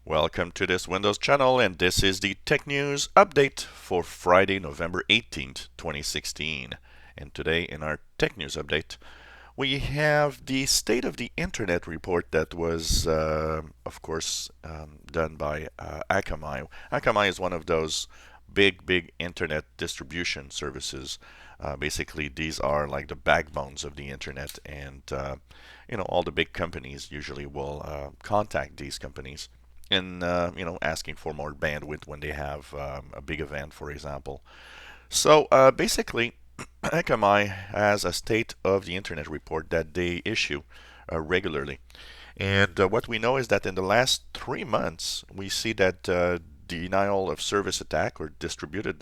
Welcome to this Windows channel, and this is the Tech News Update for Friday, November 18th, 2016. And today in our Tech News Update, we have the State of the Internet report that was, of course, done by Akamai. Akamai is one of those big Internet distribution services. Basically, these are like the backbones of the Internet, and all the big companies usually will contact these companies and asking for more bandwidth when they have a big event, for example. So basically, Akamai has a state of the internet report that they issue regularly. And what we know is that in the last 3 months, we see that denial of service attack or distributed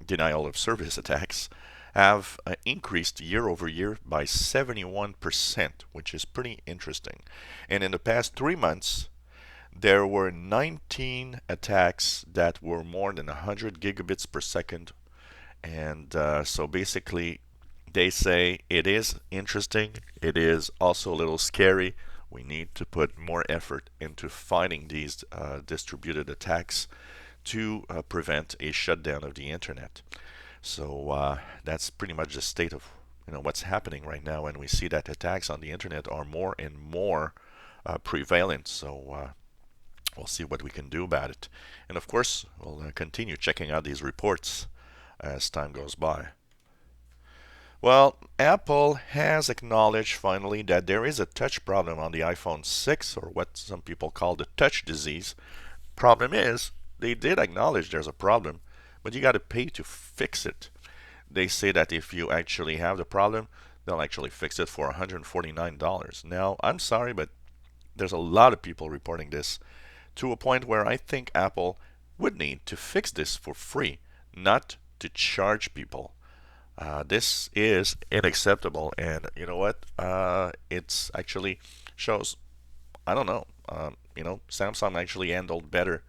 denial of service attacks have increased year over year by 71%, which is pretty interesting. And in the past 3 months, there were 19 attacks that were more than 100 gigabits per second. And so basically, they say it is interesting. It is also a little scary. We need to put more effort into fighting these distributed attacks to prevent a shutdown of the internet. So that's pretty much the state of what's happening right now, and we see that attacks on the internet are more and more prevalent. So we'll see what we can do about it. And of course, we'll continue checking out these reports as time goes by. Well, Apple has acknowledged finally that there is a touch problem on the iPhone 6, or what some people call the touch disease. Problem is, they did acknowledge there's a problem, but you got to pay to fix it. They say that if you actually have the problem, they'll actually fix it for $149. Now, I'm sorry, but there's a lot of people reporting this, to a point where I think Apple would need to fix this for free, not to charge people. This is unacceptable, and you know what? It's actually shows. I don't know. Samsung actually handled better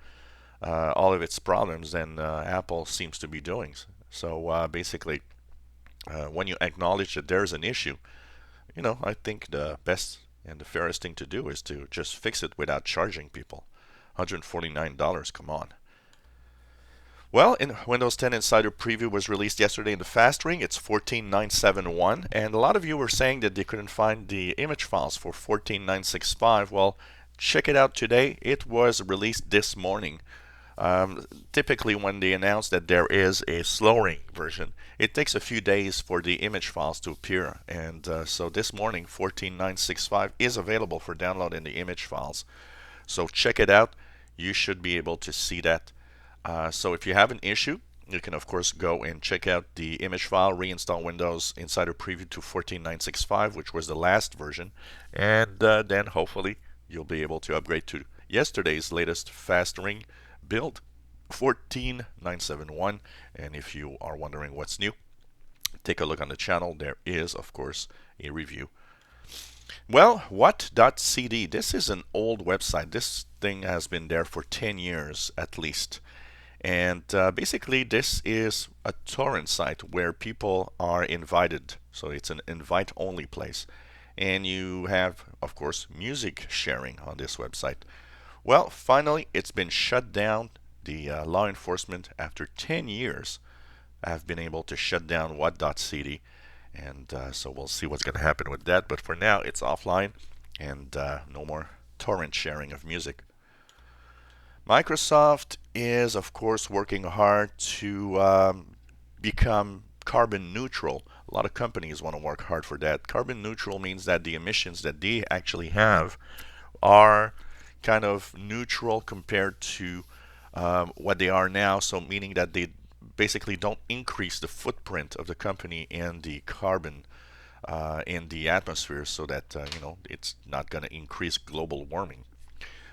all of its problems than Apple seems to be doing. So basically, when you acknowledge that there's an issue, I think the best and the fairest thing to do is to just fix it without charging people. $149, come on. Well, in Windows 10 Insider Preview was released yesterday in the fast ring. It's 14971, and a lot of you were saying that they couldn't find the image files for 14965. Well, check it out today. It was released this morning. Typically, when they announce that there is a slowing version, it takes a few days for the image files to appear. And so this morning, 14965 is available for download in the image files. So check it out. You should be able to see that. So if you have an issue, you can of course go and check out the image file, reinstall Windows Insider Preview to 14965, which was the last version, and then hopefully you'll be able to upgrade to yesterday's latest fast ring build, 14971. And if you are wondering what's new, take a look on the channel. There is of course a review. Well, watcd. This is an old website. This thing has been there for 10 years at least. And basically, this is a torrent site where people are invited. So it's an invite-only place. And you have, of course, music sharing on this website. Well, finally, it's been shut down. The law enforcement, after 10 years, have been able to shut down watcd. And so we'll see what's going to happen with that. But for now, it's offline, and no more torrent sharing of music. Microsoft is, of course, working hard to become carbon neutral. A lot of companies want to work hard for that. Carbon neutral means that the emissions that they actually have are kind of neutral compared to what they are now. So meaning that they basically don't increase the footprint of the company and the carbon in the atmosphere, so that it's not going to increase global warming.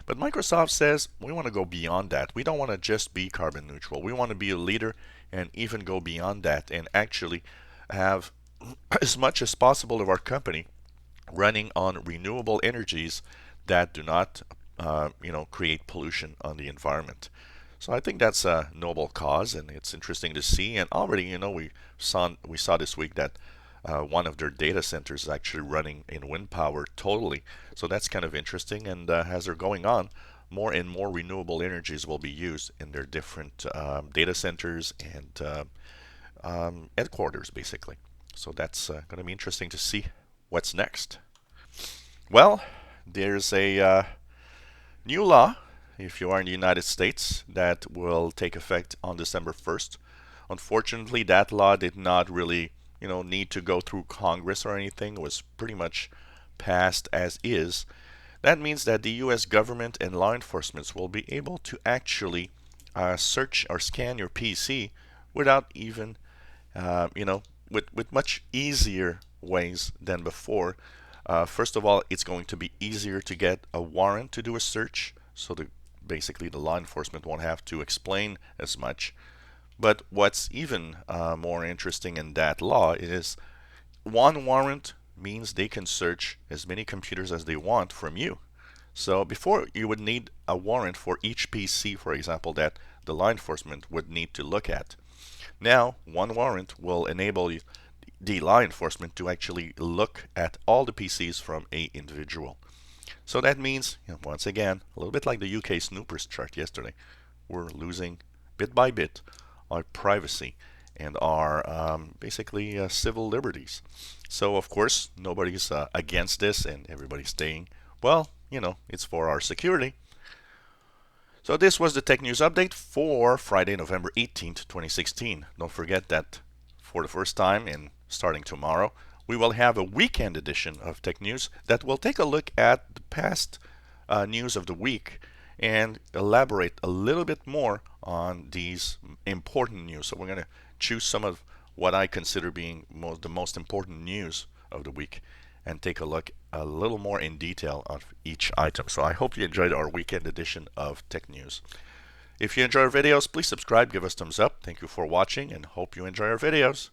But Microsoft says we want to go beyond that. We don't want to just be carbon neutral. We want to be a leader and even go beyond that and actually have as much as possible of our company running on renewable energies that do not create pollution on the environment. So I think that's a noble cause, and it's interesting to see. And already, we saw this week that one of their data centers is actually running in wind power totally. So that's kind of interesting. And as they're going on, more and more renewable energies will be used in their different data centers and headquarters, basically. So that's going to be interesting to see what's next. Well, there's a new law, if you are in the United States, that will take effect on December 1st. Unfortunately, that law did not really, need to go through Congress or anything. It was pretty much passed as is. That means that the U.S. government and law enforcement will be able to actually search or scan your PC without even, with much easier ways than before. First of all, it's going to be easier to get a warrant to do a search, so basically the law enforcement won't have to explain as much. But what's even more interesting in that law is one warrant means they can search as many computers as they want from you. So before, you would need a warrant for each PC, for example, that the law enforcement would need to look at. Now, one warrant will enable the law enforcement to actually look at all the PCs from a individual. So that means, once again, a little bit like the UK snoopers chart yesterday, we're losing bit by bit our privacy and our basically civil liberties. So of course, nobody's against this, and everybody's saying, well, it's for our security. So this was the Tech News Update for Friday, November 18th, 2016. Don't forget that for the first time, and starting tomorrow, we will have a weekend edition of Tech News that will take a look at the past news of the week and elaborate a little bit more on these important news. So we're going to choose some of what I consider being the most important news of the week and take a look a little more in detail of each item. So I hope you enjoyed our weekend edition of Tech News. If you enjoy our videos, please subscribe, give us thumbs up. Thank you for watching, and hope you enjoy our videos.